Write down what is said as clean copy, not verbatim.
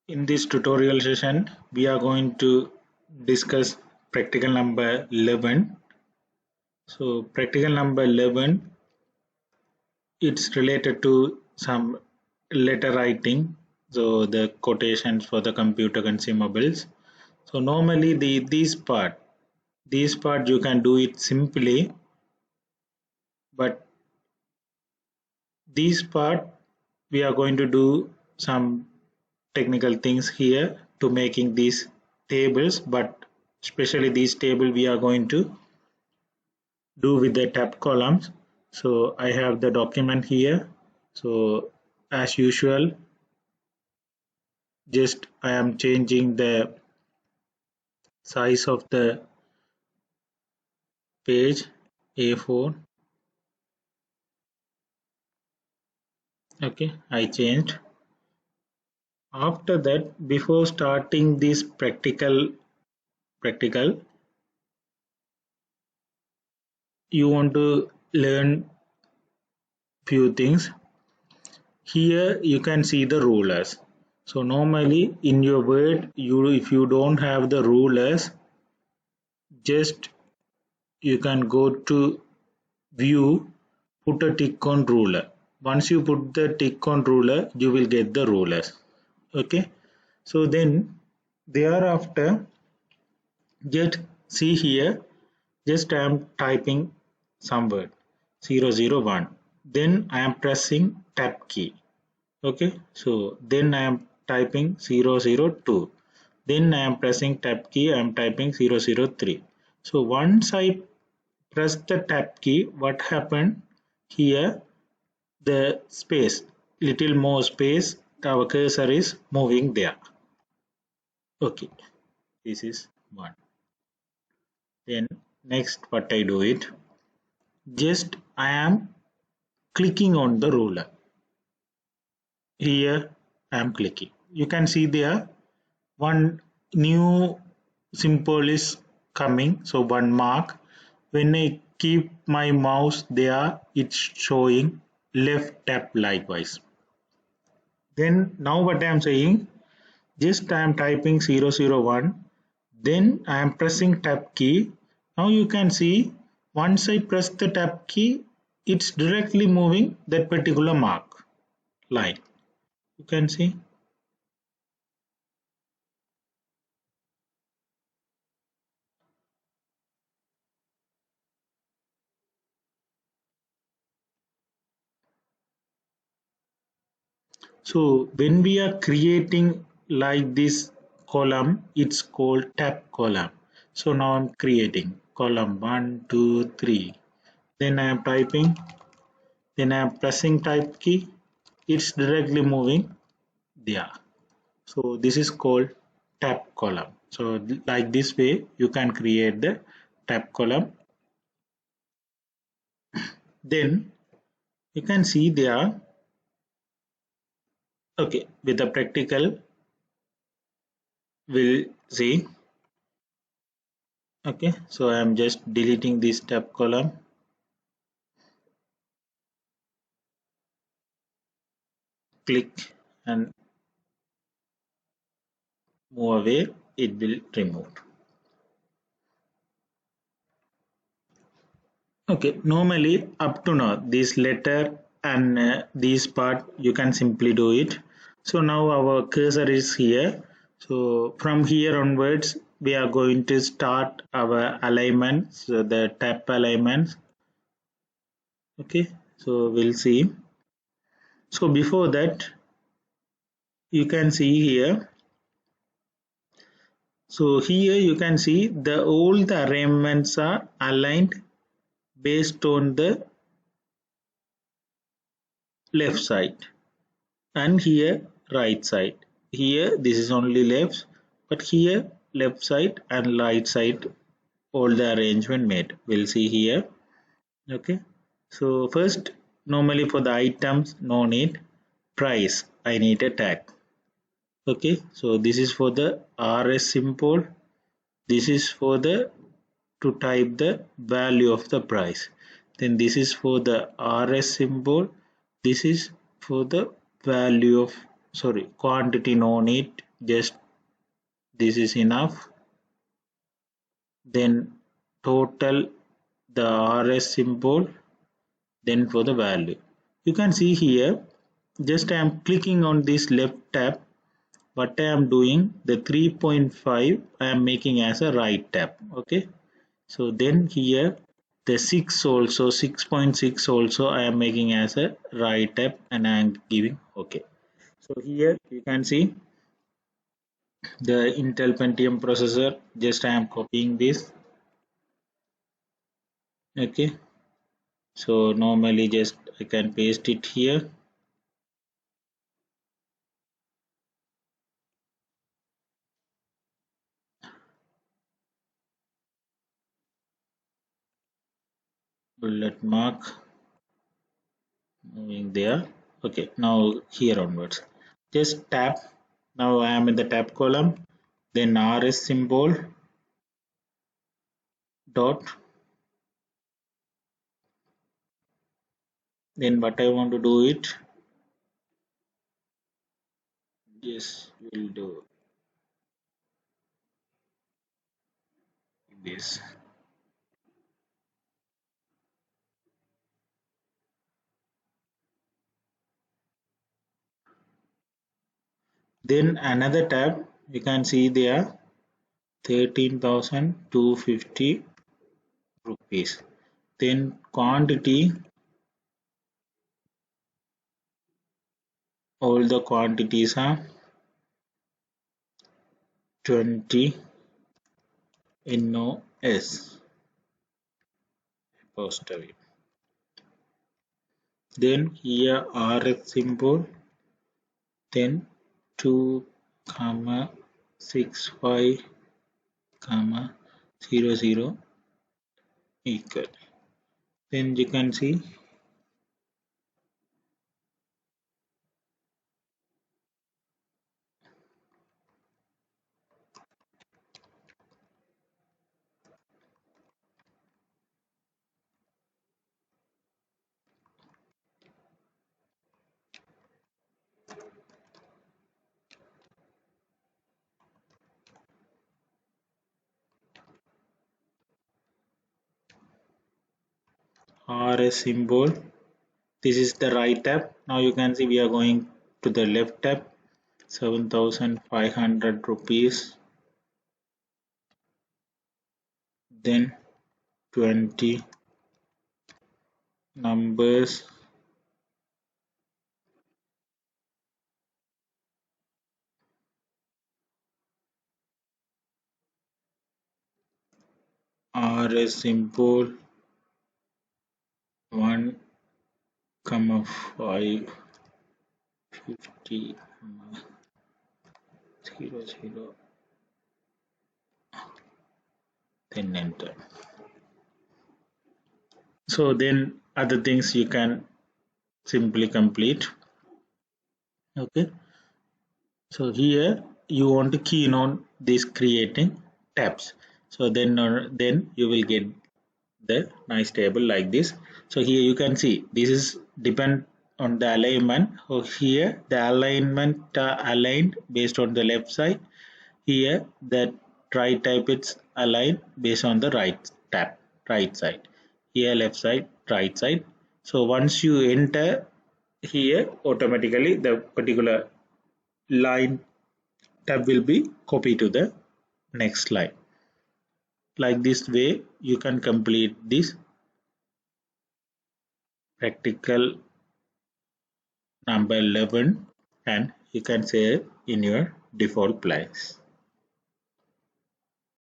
In this tutorial session, we are going to discuss practical number 11. So practical number 11, it's related to some letter writing. So the quotations for the computer consumables. So normally this part you can do it simply, but this part we are going to do some technical things here to making these tables, but especially this table we are going to do with the tab columns. So I have the document here. So as usual, just I am changing the size of the page A4. Okay, I changed. After that, before starting this practical, you want to learn few things. Here you can see the rulers. So normally in your word, if you don't have the rulers, just you can go to view, put a tick on ruler. Once you put the tick on ruler, you will get the rulers. Okay. So then thereafter, just see here, just I am typing some word 001. Then I am pressing tab key. Okay, so then I am typing 002. Then I am pressing tab key, I am typing 003. So once I press the tab key, what happened here? The space, little more space, our cursor is moving there. Okay, this is one. Then next what I do it, just I am clicking on the ruler. Here I am clicking. You can see there one new symbol is coming, so one mark. When I keep my mouse there, it's showing left tab likewise. Then now what I am saying, just I am typing 001, then I am pressing tab key. Now you can see once I press the tab key, it's directly moving that particular mark line. You can see. So when we are creating like this column, it's called tab column. So now I'm creating column 1, 2, 3. Then I am typing, then I am pressing type key. It's directly moving there. So this is called tab column. So like this way you can create the tab column. Then you can see there, okay, with the practical we'll see. Okay, so I am just deleting this tab column. Click and move away, it will remove. Okay, normally up to now this letter and this part you can simply do it. So now our cursor is here. So from here onwards we are going to start our alignments, so the tab alignments. Okay, so we'll see. So before that you can see here. So here you can see all the arrangements are aligned based on the left side, and here right side. Here this is only left, but here left side and right side all the arrangement made. We'll see here. Okay, so first normally for the items no need. Price, I need a tag. Okay, so this is for the RS symbol. This is for the to type the value of the price. Then this is for the RS symbol. This is for the value of, sorry, quantity no need. just this is enough. Then total the RS symbol, then for the value. You can see here, just I am clicking on this left tab. What I am doing, the 3.5 I am making as a right tab. Okay. So then here the 6 also 6.6 also I am making as a right tab and I am giving OK. So here you can see the Intel Pentium processor. Just I am copying this. Okay. So normally just I can paste it here. Bullet mark moving there. Okay. Now here onwards. Just tab. Now I am in the tab column. Then RS symbol dot. Then what I want to do it. Yes, we'll do this. Then another tab you can see there 13,250 rupees. Then quantity, all the quantities are 20 NOS apostrophe. Then here RF symbol, then 2 comma 65 comma 00 equal. Then you can see RS symbol. This is the right tab. Now you can see we are going to the left tab. 7,500 rupees. Then 20 numbers. RS symbol 1 comma 5 50 00 then enter. So then other things you can simply complete. Okay. So here you want to key in on this creating tabs. So then you will get the nice table like this. So here you can see this is depend on the alignment. So here the alignment aligned based on the left side. Here the right type it's aligned based on the right side. Here left side, right side. So once you enter here, automatically the particular line tab will be copied to the next line. Like this way you can complete this practical number 11 and you can save in your default place.